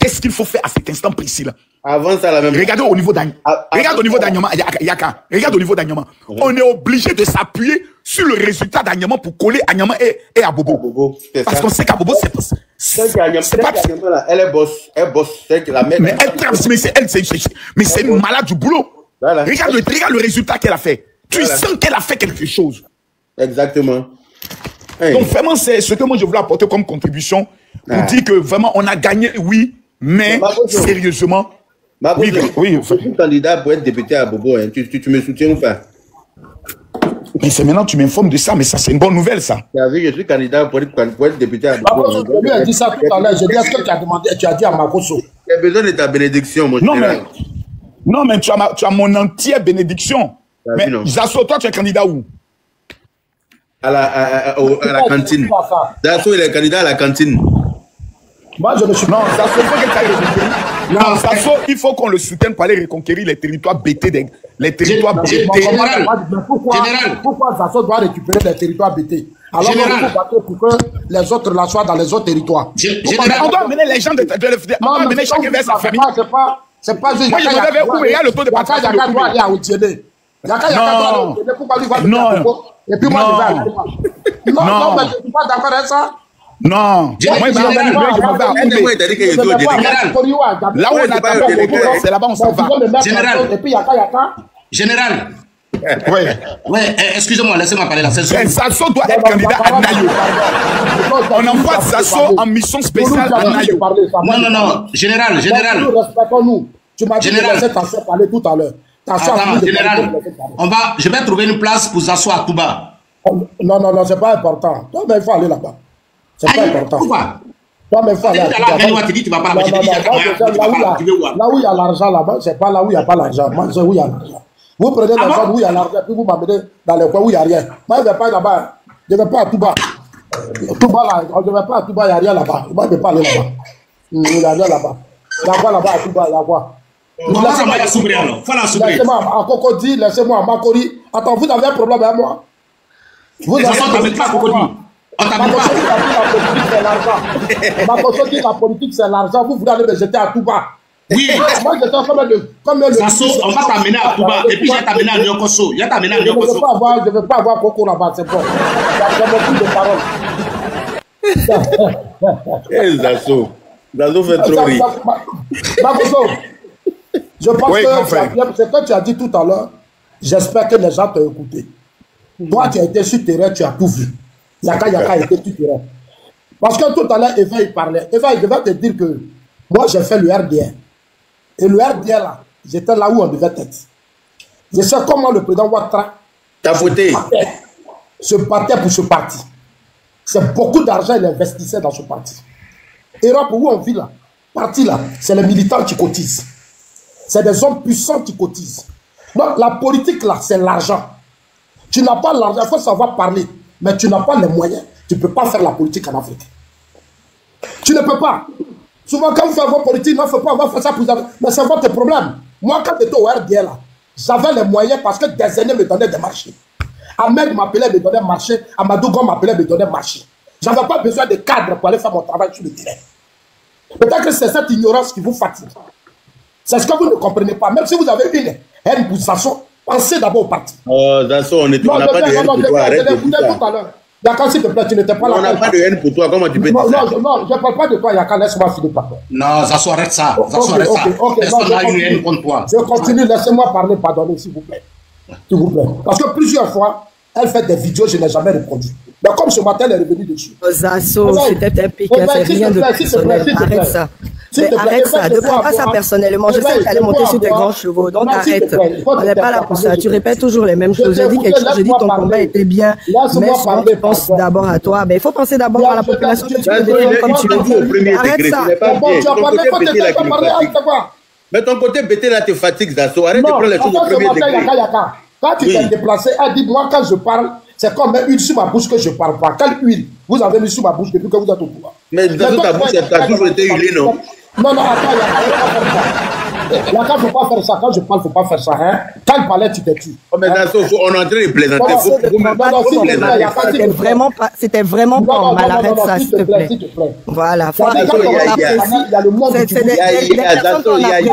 qu'est-ce qu'il faut faire à cet instant précis-là? Avant ça, la même. Regardez au niveau d'Anyama. Regarde au niveau d'Anyama. Yaka. Regarde au niveau d'Anyama. On est obligé de s'appuyer sur le résultat d'Anyama pour coller Anyama et Abobo. Parce qu'on sait qu'Abobo, c'est pas... Elle est boss. Elle bosse. Mais c'est une malade du boulot. Voilà. Regarde le résultat qu'elle a fait. Tu sens qu'elle a fait quelque chose. Exactement. Hey. Donc vraiment, c'est ce que moi je voulais apporter comme contribution pour dire que vraiment on a gagné, oui, mais sérieusement. Oui. Je suis candidat pour être député à Bobo. Hein. Tu me soutiens ou pas? Mais c'est maintenant que tu m'informes de ça, mais ça c'est une bonne nouvelle ça. Tu as vu, je suis candidat pour être député à Bobo. Je lui ai dit ça tout à l'heure. Je dis est-ce que tu as demandé, tu as dit à Makoso. Tu as besoin de ta bénédiction, mon général. Non, mais tu as mon entière bénédiction. Mais Zasso, toi tu es candidat où? À la cantine. Zasso, il est candidat à la cantine. Moi, je ne suis pas. Non, Zasso, il faut qu'on le soutienne pour aller reconquérir les territoires BT. Les territoires BT. Pourquoi Zasso doit récupérer les territoires BT? Alors on faut battre pour que les autres la soient dans les autres territoires. On doit amener les gens on doit amener chacun vers sa famille. C'est pas juste. Moi, je me vais où il y a le taux de partage. Yaka doit aller à Outiéné. Yaka doit aller à Outiéné. Pourquoi lui va aller et puis moi, je vais aller. Non, mais je ne suis pas d'accord avec ça. Non. Là où on attend, c'est là-bas on s'en va. Et puis Yaka. Général. Oui, excusez-moi, laissez-moi parler là. Zasso doit être candidat à Nayo. On envoie Zasso en mission spéciale à Nayo. Non. Général. Respectons-nous. Tu m'as dit de laisser ta soeur parler tout à l'heure. Général, je vais trouver une place pour Zasso à Touba. Non, c'est pas important. Toi, mais il faut aller là-bas. C'est pas important. Pourquoi? Toi, mais il faut aller là-bas. Là où il y a l'argent là-bas, c'est pas là où il n'y a pas l'argent. Moi, c'est où il y a l'argent. Vous prenez l'argent où il y a l'argent, puis vous m'amenez dans les coins où il n'y a rien. Moi, je ne vais pas là-bas. Je ne vais pas à Touba. Touba, là, je ne vais pas à Touba, il n'y a rien là-bas. Moi, je ne vais pas aller là-bas. Il n'y a rien là-bas. Il y a quoi là-bas à Touba? Il y a quoi? Laissez-moi à Cocody, laissez-moi à Makori. Attends, vous avez un problème avec moi? Vous avez un problème avec Cocody. Makoso dit la politique c'est l'argent. Vous voulez aller me jeter à Touba? Oui. Moi j'étais comme le Zasso, on va t'amener à Touba et puis je vais t'amener à Nyokoso. Je ne veux pas avoir Coco là-bas, c'est bon. Il y a beaucoup de paroles. Zasso fait trop rire. Makoso, je pense que ce que tu as dit tout à l'heure, j'espère que les gens t'ont écouté. Toi tu as été sur terrain, tu as tout vu. Yaka était tout terrain. Parce que tout à l'heure, Eva, il parlait. Eva, il devait te dire que moi, j'ai fait le RDR. Et le RDR, là, j'étais là où on devait être. Je sais comment le président Ouattara se battait pour ce parti. C'est beaucoup d'argent qu'il investissait dans ce parti. Europe, où on vit là, parti là, c'est les militants qui cotisent. C'est des hommes puissants qui cotisent. Donc, la politique là, c'est l'argent. Tu n'as pas l'argent, il faut savoir parler. Mais tu n'as pas les moyens, tu ne peux pas faire la politique en Afrique. Tu ne peux pas. Souvent, quand vous faites votre politique, il ne faut pas avoir fait ça pour vous. Mais c'est votre problème. Moi, quand j'étais au RDL, j'avais les moyens parce que des aînés me donnaient des marchés. Ahmed m'appelait, me donnait marché. Amadou Gon m'appelait, me donnait marché. Je n'avais pas besoin de cadres pour aller faire mon travail sur le terrain. Peut-être que c'est cette ignorance qui vous fatigue. C'est ce que vous ne comprenez pas. Même si vous avez une haine pour Zasso, pensez d'abord au parti. Oh, Zasso, on n'a pas de haine pour toi. Arrête de dire ça. Yaka, s'il te plaît, tu n'étais pas là. On n'a pas de haine pour toi. Comment tu peux dire ça? Non, je ne parle pas de toi, Yaka. Laisse-moi finir par toi. Non, Zasso, arrête ça. Zasso, arrête ça. Personne n'a une haine contre toi. Je continue. Laissez-moi parler. Pardonnez, s'il vous plaît. S'il vous plaît. Parce que plusieurs fois, elle fait des vidéos, je n'ai jamais répondu. Mais comme ce matin, elle est revenue dessus. Zasso, c'était un pic, c'est rien de personnel. Arrête ça. Arrête ça, ne prends pas ça personnellement. Je sais que tu allais monter sur tes grands chevaux, donc arrête. On n'est pas là pour ça. Tu répètes toujours les mêmes choses. J'ai dit quelque chose, j'ai dit ton combat était bien, mais souvent tu penses d'abord à toi. Mais il faut penser d'abord à la population que tu veux défendre comme tu le dis. Arrête ça. Mais ton côté bêté là te fatigue, Zasso. Arrête de prendre les choses au premier degré. Quand tu t'es déplacé, elle dit, moi quand je parle, c'est comme mettre huile sur ma bouche que je ne parle pas. Quelle huile vous avez mis sur ma bouche depuis que vous êtes au pouvoir? Mais Zasso, ta bouche, elle a toujours été huilée, non? Non, attends, Yaka, faut pas faire ça. Quand je parle, faut pas faire ça. Hein? Quand il parlait, tu te tues. Oh, mais dans ce, on est en train de plaisanter. C'était vraiment pas en mal. Arrête ça, s'il te plaît. Voilà. Faut arrêter qu'on apprécie. C'est des personnes qu'on apprécie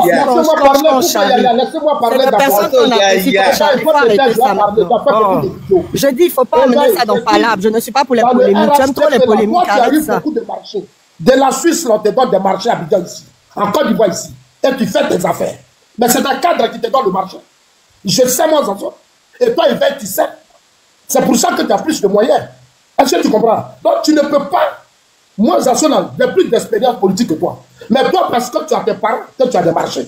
quand Charlie. C'est des personnes qu'on apprécie quand Charlie. Faut arrêter ça maintenant. Je dis, il faut pas emmener ça dans Palab. Je ne suis pas pour les polémiques. J'aime trop les polémiques. Arrête ça. De la Suisse, on te donne des marchés à Abidjan ici. En Côte d'Ivoire ici. Et tu fais tes affaires. Mais c'est un cadre qui te donne le marché. Je sais moi, Zanzo. Et toi, il va tu sais. C'est pour ça que tu as plus de moyens. Est-ce que tu comprends? Donc, tu ne peux pas. Moi, Zanzo, j'ai plus d'expérience politique que toi. Mais toi, parce que tu as tes parents, que tu as des marchés.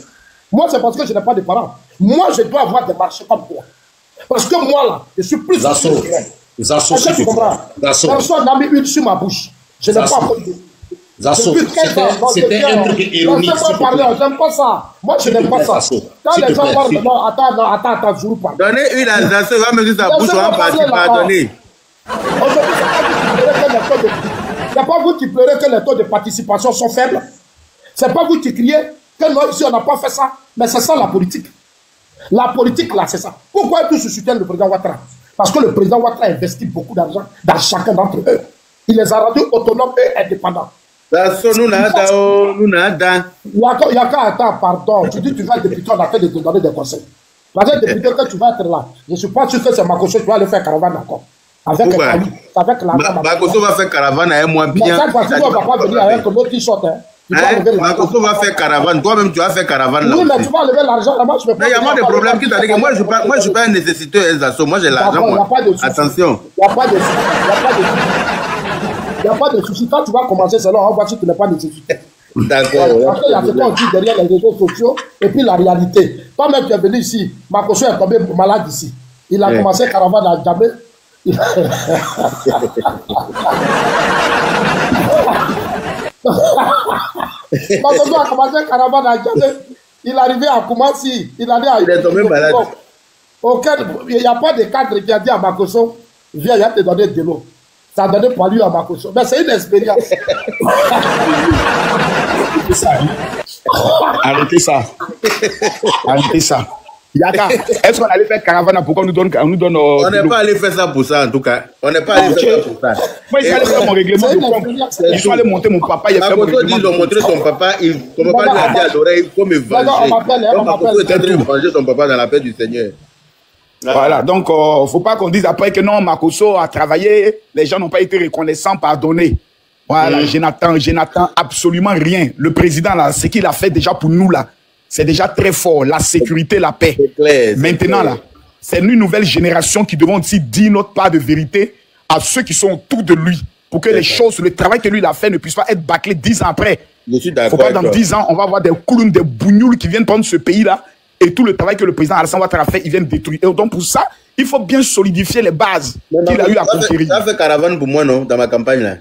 Moi, c'est parce que je n'ai pas de parents. Moi, je dois avoir des marchés comme toi. Parce que moi, là, je suis plus... Zanzo, est-ce que tu comprends? Zanzo, on a mis une sur ma bouche. Je n'ai pas encore de... Zasso, c'était un truc ironique. Laissez-moi parler, j'aime pas ça. Moi, je n'aime pas ça. Quand les gens parlent, non, attends, je vous parle. Donnez une à Zasso, il va me dire sa bouche, on va partir, pardonnez. Aujourd'hui, c'est pas vous qui pleurez que les taux de participation sont faibles. C'est pas vous qui criez que nous, ici, on n'a pas fait ça. Mais c'est ça la politique. La politique, là, c'est ça. Pourquoi tous soutiennent le président Ouattara? Parce que le président Ouattara investit beaucoup d'argent dans chacun d'entre eux. Il les a rendus autonomes et indépendants. Nous nada. Yaka, attends, pardon. Tu dis que tu vas être député, on a fait de te donner des conseils. Parce que député, quand tu vas être là, je ne suis pas sûr que c'est Makoso qui va aller faire caravane encore. Avec l'argent. Makoso va faire caravane à un mois bien. Mais cette fois-ci, on ne va pas venir avec un autre t-shirt. Makoso va faire caravane. Toi-même, tu vas faire caravane là. Oui, mais tu vas enlever l'argent là-bas. Mais il y a moins de problèmes qui t'a dit que moi, je ne suis pas un nécessiteur, Zasso. Moi, j'ai l'argent. Attention. Il n'y a pas de souci. Il n'y a pas de souci. Quand tu vas commencer, c'est là, on va dire que tu n'es pas nécessité. D'accord. Parce qu'il y a ce qu'on dit derrière les réseaux sociaux et puis la réalité. Toi-même, tu es venu ici. Makoso est tombé malade ici. Il a commencé caravane à Djamé. Makoso a commencé caravane à Djamé. Il est arrivé à Koumassi. Il est tombé malade. Il n'y a pas de cadre qui a dit à Makoso, viens, il va te donner de l'eau. Ça a donné pour lui à Makoso. Mais c'est une expérience. Arrêtez ça. Arrêtez ça. Yaka, est-ce qu'on allait faire caravane pour qu'on nous donne... On n'est pas allé faire ça pour ça, en tout cas. On n'est pas allé faire ça pour ça. Moi, il fallait faire mon règlement de compte. Il fallait monter mon papa. Makoso dit, ils ont montré son papa. Ton papa lui a dit à l'oreille, il faut me venger. Makoso est en train de venger son papa dans la paix du Seigneur. Voilà, donc faut pas qu'on dise après que non, Makoso a travaillé, les gens n'ont pas été reconnaissants, pardonnés. Voilà, je n'attends absolument rien. Le président, là, ce qu'il a fait déjà pour nous, là, c'est déjà très fort. La sécurité, la paix. Maintenant, là, c'est une nouvelle génération qui devons aussi dire notre part de vérité à ceux qui sont autour de lui pour que les choses, le travail que lui il a fait ne puisse pas être bâclé 10 ans après. Je suis d'accord. Faut pas dans 10 ans, on va avoir des clowns, des bougnoules qui viennent prendre ce pays-là. Et tout le travail que le président Alassane Ouattara a fait, il vient de détruire. Et donc pour ça, il faut bien solidifier les bases qu'il a eu à conquérir. Ça fait caravane pour moi, non, dans ma campagne là.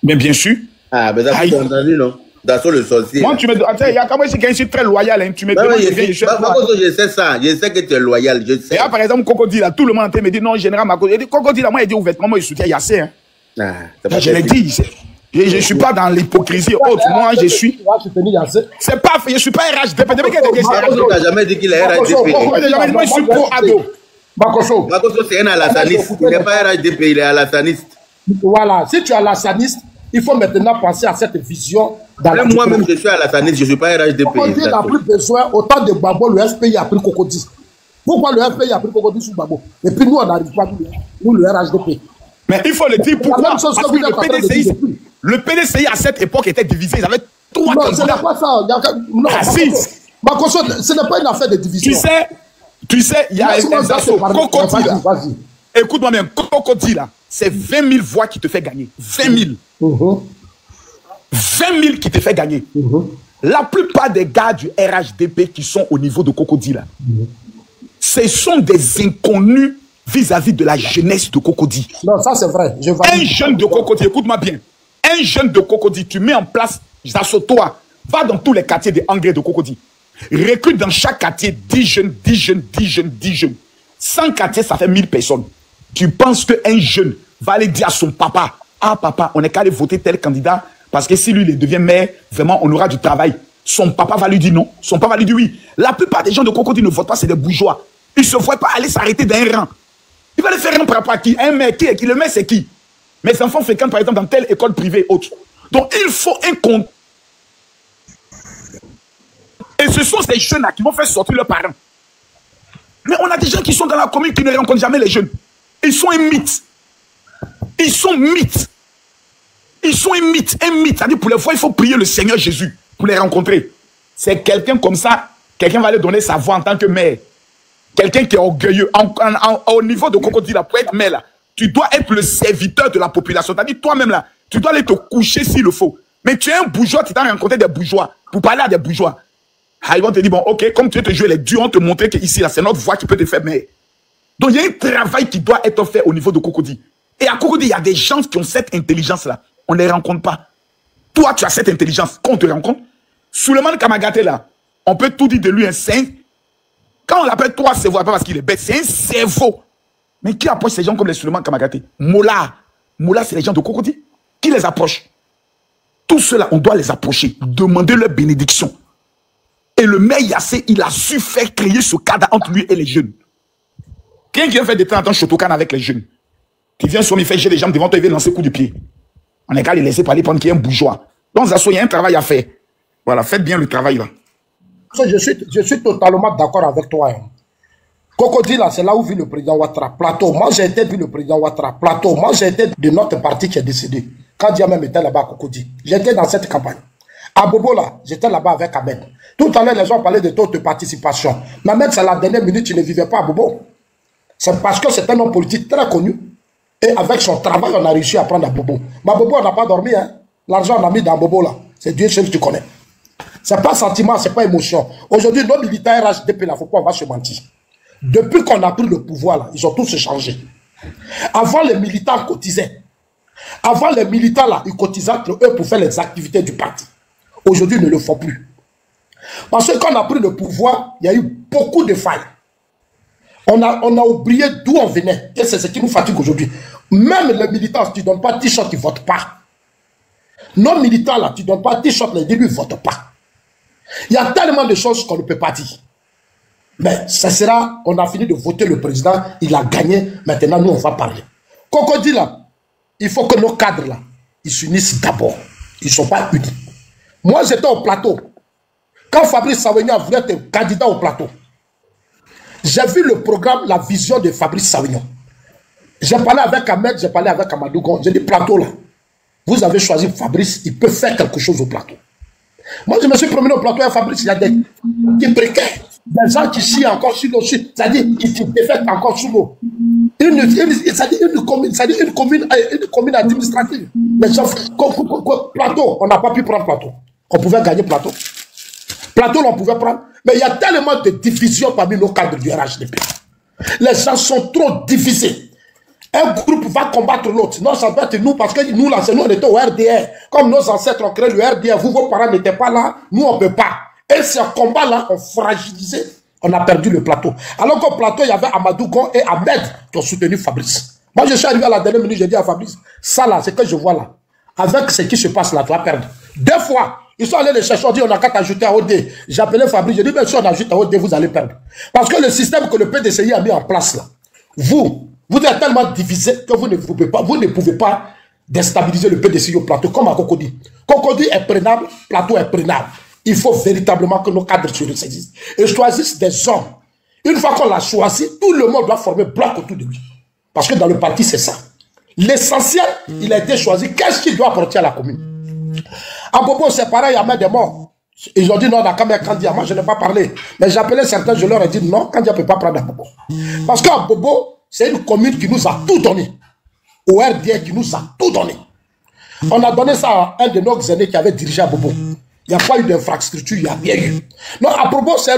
Mais bien sûr. Ah, mais ça fait entendu, non. D'assaut le sorcier. Moi, tu me dis, il y a quand même quelqu'un qui est très loyal. Hein. Tu me dis, je sais ça. Je sais que tu es loyal. Je sais. Et là, par exemple, Cocody, là, tout le monde me dit, non, général Makoso. Cocody, là, moi, il dit ouvertement, moi, je soutiens Yassé. Hein. Je l'ai dit. Je ne suis pas dans l'hypocrisie haute. Moi, je suis. C'est pas fait. Je ne suis pas RHDP. Makoso n'a jamais dit qu'il est RHDP. Moi, je suis pro-ado. Makoso, c'est un alassaniste. Il n'est pas RHDP, il est alassaniste. Voilà. Si tu es alassaniste, il faut maintenant penser à cette vision. Moi-même, je suis alassaniste. Je ne suis pas RHDP. Cocody n'a plus besoin. Autant de Babo, le FPI a pris Cocody. Pourquoi le FPI a pris Cocody sur Babo? Et puis nous, on n'arrive pas, nous, le RHDP. Mais il faut le dire pourquoi. Parce que le PDCI à cette époque était divisé. Ils avaient trois candidats. Non, ce n'est pas ça. Non, Makoso, ce n'est pas une affaire de division. Tu sais, il y a un assaut. Cocody, là. Écoute-moi bien, Cocody, là, c'est 20 000 voix qui te fait gagner. 20 000. 20 000 qui te fait gagner. La plupart des gars du RHDP qui sont au niveau de Cocody, là, ce sont des inconnus vis-à-vis de la jeunesse de Cocody. Non, ça c'est vrai. Un jeune de Cocody, écoute-moi bien. Un jeune de Cocody, tu mets en place, toi, va dans tous les quartiers des Anglais de Cocody. Recrute dans chaque quartier 10 jeunes, 10 jeunes, 10 jeunes, 10 jeunes. 100 quartiers, ça fait 1000 personnes. Tu penses qu'un jeune va aller dire à son papa, ah papa, on n'est qu'à aller voter tel candidat, parce que si lui il devient maire, vraiment, on aura du travail. Son papa va lui dire non. Son papa va lui dire oui. La plupart des gens de Cocody ne votent pas, c'est des bourgeois. Ils ne se voient pas aller s'arrêter d'un rang. Il va aller faire un papa qui, un mec qui, le mec c'est qui? Mes enfants fréquentent par exemple dans telle école privée autre. Donc il faut un compte. Et ce sont ces jeunes-là qui vont faire sortir leurs parents. Mais on a des gens qui sont dans la commune qui ne rencontrent jamais les jeunes. Ils sont un mythe. Ils sont mythes. Ils sont un mythe. Un mythe. C'est-à-dire pour les fois, il faut prier le Seigneur Jésus pour les rencontrer. C'est quelqu'un comme ça, quelqu'un va lui donner sa voix en tant que mère. Quelqu'un qui est orgueilleux. Au niveau de Cocody, là, pour être mère, là, tu dois être le serviteur de la population. C'est-à-dire toi-même, là, tu dois aller te coucher s'il le faut. Mais tu es un bourgeois, tu t'as rencontré des bourgeois pour parler à des bourgeois. Ah, ils vont te dire, bon, ok, comme tu veux te jouer les dieux, on te montrer que ici, là, c'est notre voix qui peut te faire mère. Donc, il y a un travail qui doit être fait au niveau de Cocody. Et à Cocody, il y a des gens qui ont cette intelligence-là. On ne les rencontre pas. Toi, tu as cette intelligence. Quand on te rencontre, Souleymane Kamagaté, là, on peut tout dire de lui un saint. Quand on l'appelle toi, c'est pas parce qu'il est bête, c'est un cerveau. Mais qui approche ces gens comme les Souleymane Kamagaté? Mola. Mola, c'est les gens de Cocody. Qui les approche? Tous ceux-là, on doit les approcher, demander leur bénédiction. Et le maire Yassé, il a su faire créer ce cadre entre lui et les jeunes. Quelqu'un qui vient faire des temps en temps Shotokan avec les jeunes, qui vient sur lui faire des jambes devant toi, il vient lancer coup de pied. On est qu'à les laisser parler pendant qu'il y a un bourgeois. Donc, il y a un travail à faire. Voilà, faites bien le travail là. Je suis totalement d'accord avec toi. Hein. Cocody, là, c'est là où vit le président Ouattara. Plateau. Moi, j'ai été vu le président Ouattara. Plateau. Moi, j'ai été de notre parti qui est décédé. Quand Diamem était là-bas à Cocody. J'étais dans cette campagne. À Bobo, là, j'étais là-bas avec Ahmed. Tout à l'heure, les gens parlaient de taux de participation. Mais Ahmed, c'est la dernière minute, il ne vivait pas à Bobo. C'est parce que c'est un homme politique très connu. Et avec son travail, on a réussi à prendre à Bobo. Mais à Bobo, on n'a pas dormi. Hein. L'argent, on a mis dans Bobo, là. C'est Dieu seul que tu connais. C'est pas sentiment, c'est pas émotion. Aujourd'hui, nos militaires RHDP, là, faut pas, on va se mentir. Depuis qu'on a pris le pouvoir, là, ils ont tous changé. Avant, les militants cotisaient. Avant, les militants, là, ils cotisaient entre eux pour faire les activités du parti. Aujourd'hui, ils ne le font plus. Parce que quand on a pris le pouvoir, il y a eu beaucoup de failles. On a oublié d'où on venait. Et c'est ce qui nous fatigue aujourd'hui. Même les militants, si tu ne donnes pas t-shirt, ils ne votent pas. Nos militants, là, tu ne donnes pas t-shirt, les débuts, ils ne votent pas. Il y a tellement de choses qu'on ne peut pas dire. Mais ça sera, on a fini de voter le président, il a gagné, maintenant nous on va parler. Cocody là, il faut que nos cadres là, ils s'unissent d'abord. Ils ne sont pas unis. Moi j'étais au plateau. Quand Fabrice Savignon voulait être candidat au plateau, j'ai vu le programme, la vision de Fabrice Savignon. J'ai parlé avec Ahmed, j'ai parlé avec Amadou Gon, j'ai dit plateau là. Vous avez choisi Fabrice, il peut faire quelque chose au plateau. Moi, je me suis promené au plateau avec Fabrice, il y a des précaires, des gens qui chient encore sur l'eau, c'est-à-dire qui te défaitent encore sur l'eau. C'est-à-dire une commune administrative. Mais plateau, on n'a pas pu prendre plateau. On pouvait gagner plateau. Plateau, on pouvait prendre. Mais il y a tellement de divisions parmi nos cadres du RHDP. Les gens sont trop divisés. Un groupe va combattre l'autre. Non, ça doit être nous, parce que nous, là, nous, on était au RDR. Comme nos ancêtres ont créé le RDR, vous, vos parents n'étaient pas là, nous, on ne peut pas. Et ce combat-là, on fragilisait. On a perdu le plateau. Alors qu'au plateau, il y avait Amadou Gon et Ahmed qui ont soutenu Fabrice. Moi, je suis arrivé à la dernière minute, j'ai dit à Fabrice, ça là, c'est que je vois là. Avec ce qui se passe là, tu vas perdre. 2 fois, ils sont allés les chercher, on dit, on n'a qu'à t'ajouter à OD. J'ai appelé Fabrice, j'ai dit, mais si on ajoute à OD, vous allez perdre. Parce que le système que le PDCI a mis en place là, vous êtes tellement divisé que vous ne pouvez pas déstabiliser le PDCI au plateau, comme à Cocody. Cocody est prenable, plateau est prenable. Il faut véritablement que nos cadres se ressaisissent et choisissent des hommes. Une fois qu'on l'a choisi, tout le monde doit former bloc autour de lui. Parce que dans le parti, c'est ça. L'essentiel, il a été choisi. Qu'est-ce qu'il doit apporter à la commune? À Bobo, c'est pareil, Ahmed est mort. Ils ont dit non, on a quand même Kandia. Moi, je n'ai pas parlé. Mais j'ai appelé certains, je leur ai dit non, Kandia ne peut pas prendre à Bobo. Parce qu'à Bobo, c'est une commune qui nous a tout donné. Au RDR qui nous a tout donné. On a donné ça à un de nos aînés qui avait dirigé à Bobo. Il n'y a pas eu d'infrastructure, il n'y a rien eu. Non, à Bobo, c'est un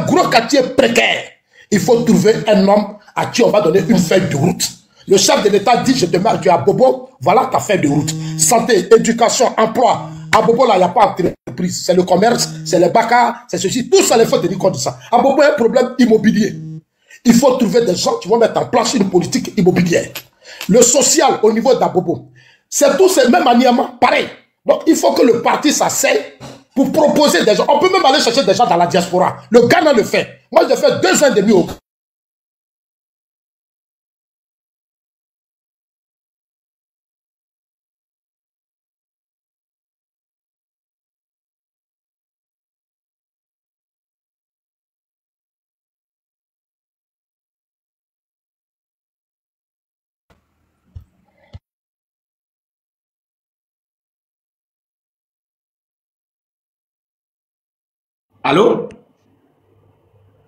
gros quartier précaire. Il faut trouver un homme à qui on va donner une feuille de route. Le chef de l'État dit, je te mets à Bobo, voilà ta feuille de route. Santé, éducation, emploi. À Bobo, là, il n'y a pas d'entreprise. C'est le commerce, c'est les bacas, c'est ceci. Tout ça, il faut tenir compte de ça. À Bobo, il y a un problème immobilier. Il faut trouver des gens qui vont mettre en place une politique immobilière. Le social au niveau d'Abobo, c'est tous ces mêmes maniements, pareil. Donc, il faut que le parti s'asseye pour proposer des gens. On peut même aller chercher des gens dans la diaspora. Le Ghana le fait. Moi, j'ai fait 2 ans et demi au Ghana. Allô?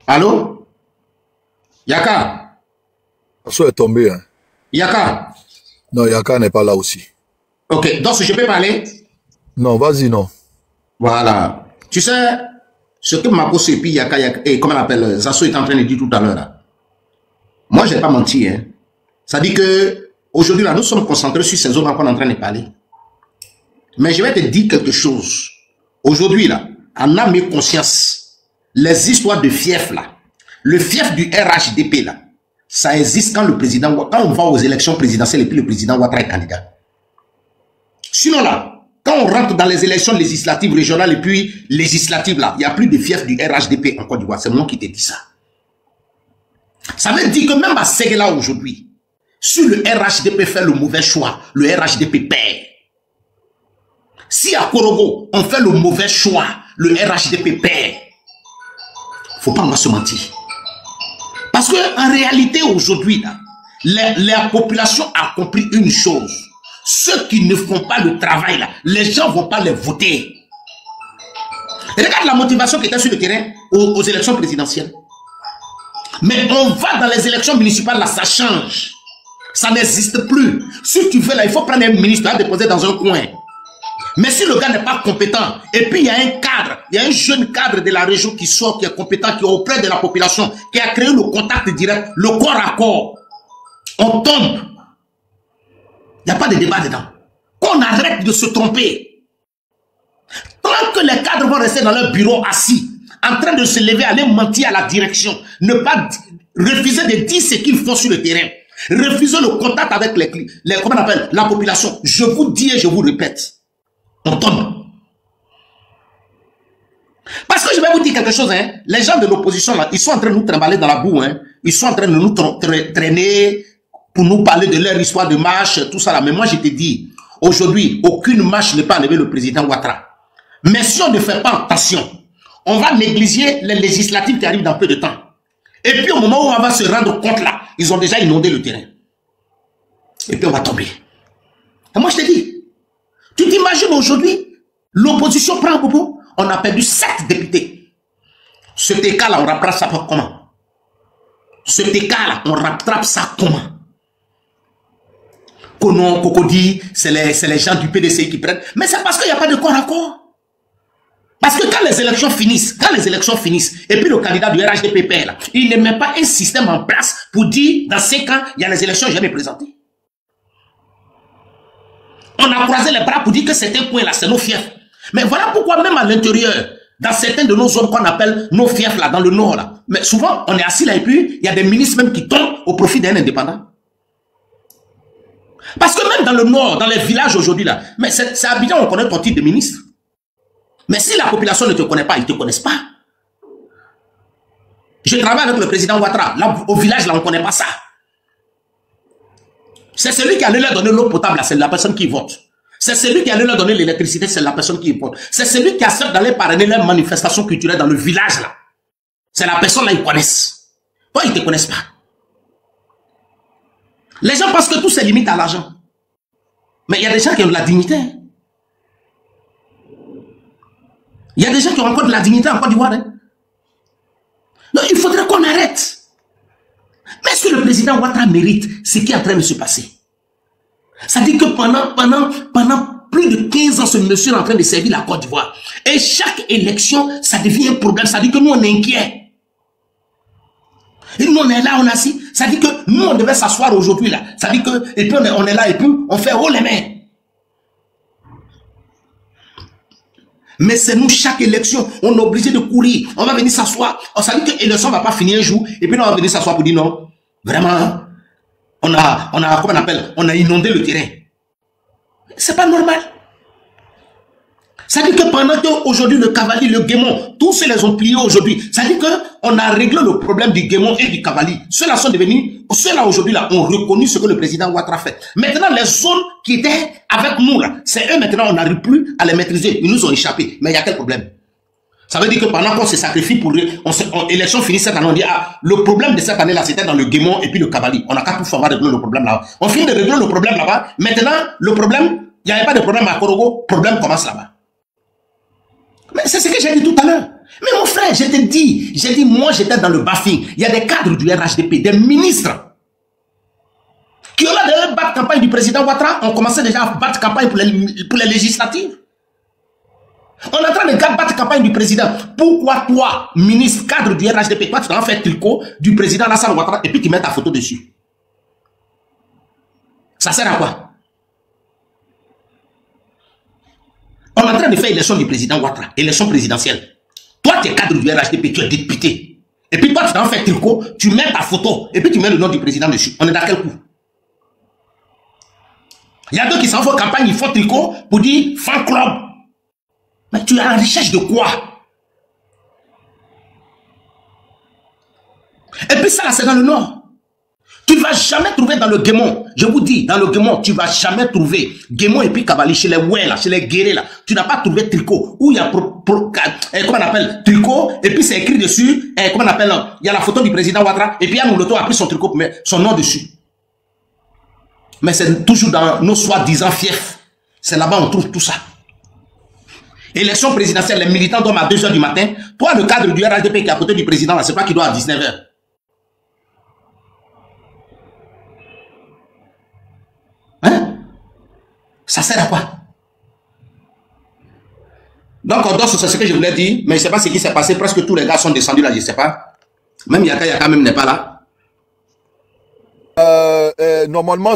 Allô? Yaka? Asso est tombé. Hein. Yaka? Non, Yaka n'est pas là aussi. Ok, donc je peux parler? Non, vas-y, non. Voilà. Tu sais, ce que Makoso et puis Yaka, et comment on appelle, Zasso est en train de dire tout à l'heure là. Moi, je n'ai pas menti. Hein. Ça dit que aujourd'hui là, nous sommes concentrés sur ces zones qu'on est en train de parler. Mais je vais te dire quelque chose. Aujourd'hui là, en âme et conscience, les histoires de fief là, le fief du RHDP là, ça existe quand le président, quand on va aux élections présidentielles et puis le président Ouattara est candidat. Sinon là, quand on rentre dans les élections législatives régionales et puis législatives là, il n'y a plus de fief du RHDP en Côte d'Ivoire. C'est moi qui te dis ça. Ça veut dire que même à Séguéla aujourd'hui, si le RHDP fait le mauvais choix, le RHDP perd. Si à Korogo, on fait le mauvais choix, le RHDP perd. Faut pas se mentir. Parce que en réalité, aujourd'hui, la population a compris une chose. Ceux qui ne font pas le travail, là, les gens ne vont pas les voter. Et regarde la motivation qui était sur le terrain aux élections présidentielles. Mais on va dans les élections municipales, là, ça change. Ça n'existe plus. Si tu veux, là, il faut prendre un ministre à déposer dans un coin. Mais si le gars n'est pas compétent, et puis il y a un cadre, il y a un jeune cadre de la région qui sort, qui est compétent, qui est auprès de la population, qui a créé le contact direct, le corps à corps, on tombe. Il n'y a pas de débat dedans. Qu'on arrête de se tromper. Tant que les cadres vont rester dans leur bureau assis, en train de se lever, aller mentir à la direction, ne pas refuser de dire ce qu'ils font sur le terrain, refuser le contact avec comment on appelle, la population, je vous dis et je vous répète, on tombe. Parce que je vais vous dire quelque chose, hein. Les gens de l'opposition, là, ils sont en train de nous trimballer dans la boue, hein. Ils sont en train de nous traîner pour nous parler de leur histoire de marche, tout ça là. Mais moi, je te dis, aujourd'hui, aucune marche ne peut enlever le président Ouattara. Mais si on ne fait pas attention, on va négliger les législatives qui arrivent dans peu de temps. Et puis, au moment où on va se rendre compte là, ils ont déjà inondé le terrain. Et puis, on va tomber. Et moi, je te dis, tu t'imagines aujourd'hui, l'opposition prend un bobo, on a perdu 7 députés. Ce TK-là, on rattrape ça comment? Ce TK-là, on rattrape ça comment? Konon, Cocody, c'est les gens du PDC qui prennent. Mais c'est parce qu'il n'y a pas de corps à corps. Parce que quand les élections finissent, et puis le candidat du RHDP perd, là, il ne met pas un système en place pour dire, dans 5 ans, il y a les élections, je vais me présenter. On a croisé les bras pour dire que certains points là, c'est nos fiefs. Mais voilà pourquoi même à l'intérieur, dans certaines de nos zones qu'on appelle nos fiefs là, dans le nord là, mais souvent on est assis là et puis il y a des ministres même qui tombent au profit d'un indépendant. Parce que même dans le nord, dans les villages aujourd'hui là, mais c'est Abidjan, on connaît ton titre de ministre. Mais si la population ne te connaît pas, ils ne te connaissent pas. Je travaille avec le président Ouattara, là au village là on ne connaît pas ça. C'est celui qui allait leur donner l'eau potable, c'est la personne qui vote. C'est celui qui allait leur donner l'électricité, c'est la personne qui vote. C'est celui qui accepte d'aller parrainer leurs manifestations culturelles dans le village là. C'est la personne là, ils connaissent. Toi, ils ne te connaissent pas. Les gens pensent que tout se limite à l'argent. Mais il y a des gens qui ont de la dignité. Il y a des gens qui ont encore de la dignité en Côte d'Ivoire. Hein? Donc il faudrait qu'on arrête. Mais est-ce que le président Ouattara mérite ce qui est en train de se passer? Ça dit que pendant plus de 15 ans, ce monsieur est en train de servir la Côte d'Ivoire. Et chaque élection, ça devient un problème. Ça dit que nous, on est inquiets. Et nous, on est là, on est assis. Ça dit que nous, on devait s'asseoir aujourd'hui là. Ça dit que, et puis on est là, et puis on fait haut les mains. Mais c'est nous, chaque élection, on est obligé de courir. On va venir s'asseoir. Ça dit que l'élection ne va pas finir un jour. Et puis on va venir s'asseoir pour dire non. Vraiment, comment on appelle, on a inondé le terrain. C'est pas normal. Ça dit que pendant qu'aujourd'hui le Cavali, le Guémon, tous ceux les ont pliés aujourd'hui. Ça dit qu'on a réglé le problème du Guémon et du Cavali. Ceux-là sont devenus, ceux-là aujourd'hui là ont reconnu ce que le président Ouattara fait. Maintenant les zones qui étaient avec nous là, c'est eux maintenant on n'arrive plus à les maîtriser. Ils nous ont échappé. Mais il y a quel problème? Ça veut dire que pendant qu'on se sacrifie pour l'élection finie cette année, on dit ah, le problème de cette année là c'était dans le Guémon et puis le Cavali. On n'a qu'à tout faire régler le problème là-bas. On finit de régler le problème là-bas. Maintenant le problème, il n'y avait pas de problème à Korogo, problème commence là-bas. Mais c'est ce que j'ai dit tout à l'heure. Mais mon frère, je te dis, j'ai dit, moi j'étais dans le baffing. Il y a des cadres du RHDP, des ministres, qui au lieu de battre campagne du président Ouattara, ont commencé déjà à battre campagne pour les législatives. On est en train de battre campagne du président. Pourquoi toi, ministre, cadre du RHDP, toi tu t'en fais tricot du président Alassane Ouattara et puis tu mets ta photo dessus? Ça sert à quoi? On est en train de faire l'élection du président Ouattara, élection présidentielle. Toi, tu es cadre du RHDP, tu es député. Et puis toi, tu t'en fais tricot, tu mets ta photo, et puis tu mets le nom du président dessus. On est dans quel coup? Il y a d'autres qui s'en font campagne, ils font tricot pour dire fan club. Mais tu es en recherche de quoi? Et puis ça, là, c'est dans le Nord. Tu ne vas jamais trouver dans le Guémon, je vous dis, dans le Guémon, tu ne vas jamais trouver Guémon et puis Cavali, chez les Oué, là, chez les Guérés, là. Tu n'as pas trouvé tricot, où il y a, comment on appelle, tricot, et puis c'est écrit dessus, comment on appelle, il y a la photo du président Ouattara, et puis Yann Mouloto a pris son tricot, mais son nom dessus. Mais c'est toujours dans nos soi-disant fiefs. C'est là-bas on trouve tout ça. Élection présidentielle, les militants dorment à 2 h du matin. Toi, le cadre du RHDP qui est à côté du président, là, c'est pas qu'il doit à 19 h. Hein? Ça sert à quoi? Donc, on dort sur ce que je voulais dire, mais je ne sais pas ce qui s'est passé. Presque tous les gars sont descendus là, je ne sais pas. Même Yaka même n'est pas là. Normalement,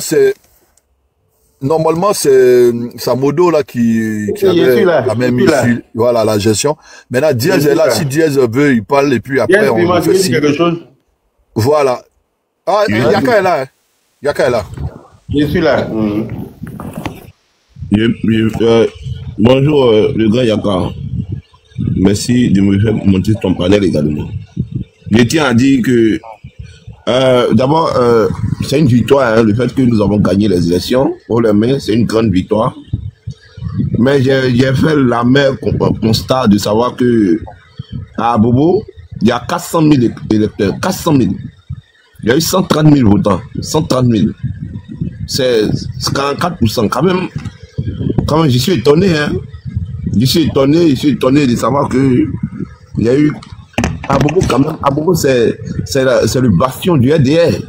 c'est Samodo là qui avait la même issue, voilà, la gestion. Maintenant, Diaz est là. Si Diaz veut, il parle et puis après, on fait quelque chose. Voilà. Ah, Yaka est là. Hein. Yaka est là. Je suis là. Bonjour, le grand Yaka. Merci de me faire monter ton panel également. Je tiens à dire que d'abord, c'est une victoire, hein, le fait que nous avons gagné les élections. Pour les mains, c'est une grande victoire. Mais j'ai fait l'amer constat de savoir que à Bobo, il y a 400 000 électeurs. 400 000. Il y a eu 130 000 votants. 130 000. C'est 44%. Quand même, je suis étonné. Hein. Je suis étonné de savoir que il y a eu à Bobo quand même. À Bobo, c'est le bastion du RDR.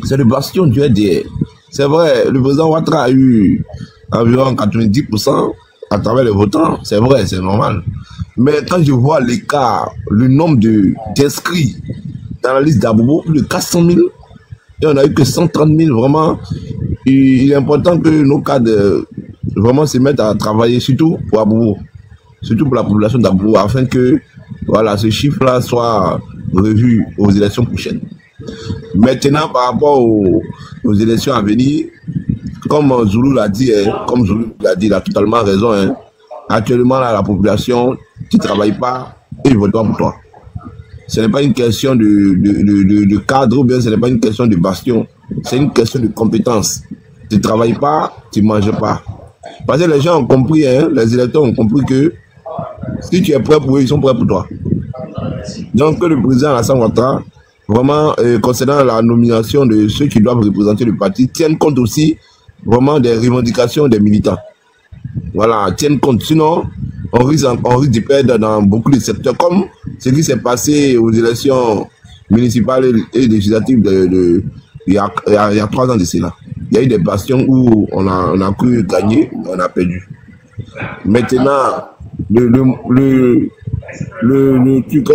C'est le bastion du RDR. C'est vrai, le président Ouattara a eu environ 90% à travers les votants. C'est vrai, c'est normal. Mais quand je vois l'écart, le nombre d'inscrits dans la liste d'Abobo, plus de 400 000, et on n'a eu que 130 000, vraiment. Il est important que nos cadres vraiment se mettent à travailler, surtout pour Abobo, surtout pour la population d'Abobo, afin que voilà, ce chiffre-là soit revu aux élections prochaines. Maintenant, par rapport aux élections à venir, comme Zulu l'a dit, il a totalement raison. Hein. Actuellement, là, la population qui ne travaille pas, ils ne votent pas pour toi. Ce n'est pas une question de cadre ou bien ce n'est pas une question de bastion. C'est une question de compétence. Tu ne travailles pas, tu ne manges pas. Parce que les gens ont compris, hein, les électeurs ont compris que si tu es prêt pour eux, ils sont prêts pour toi. Donc que le président Alassane Ouattara, vraiment, concernant la nomination de ceux qui doivent représenter le parti, tiennent compte aussi vraiment des revendications des militants. Voilà, tiennent compte. Sinon, on risque de perdre dans beaucoup de secteurs, comme ce qui s'est passé aux élections municipales et législatives il y a 3 ans de cela. Il y a eu des bastions où on a cru gagner, on a perdu. Maintenant, le truc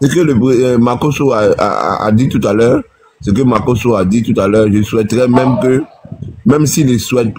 ce que le Makosso a dit tout à l'heure, je souhaiterais même que, même s'il ne souhaite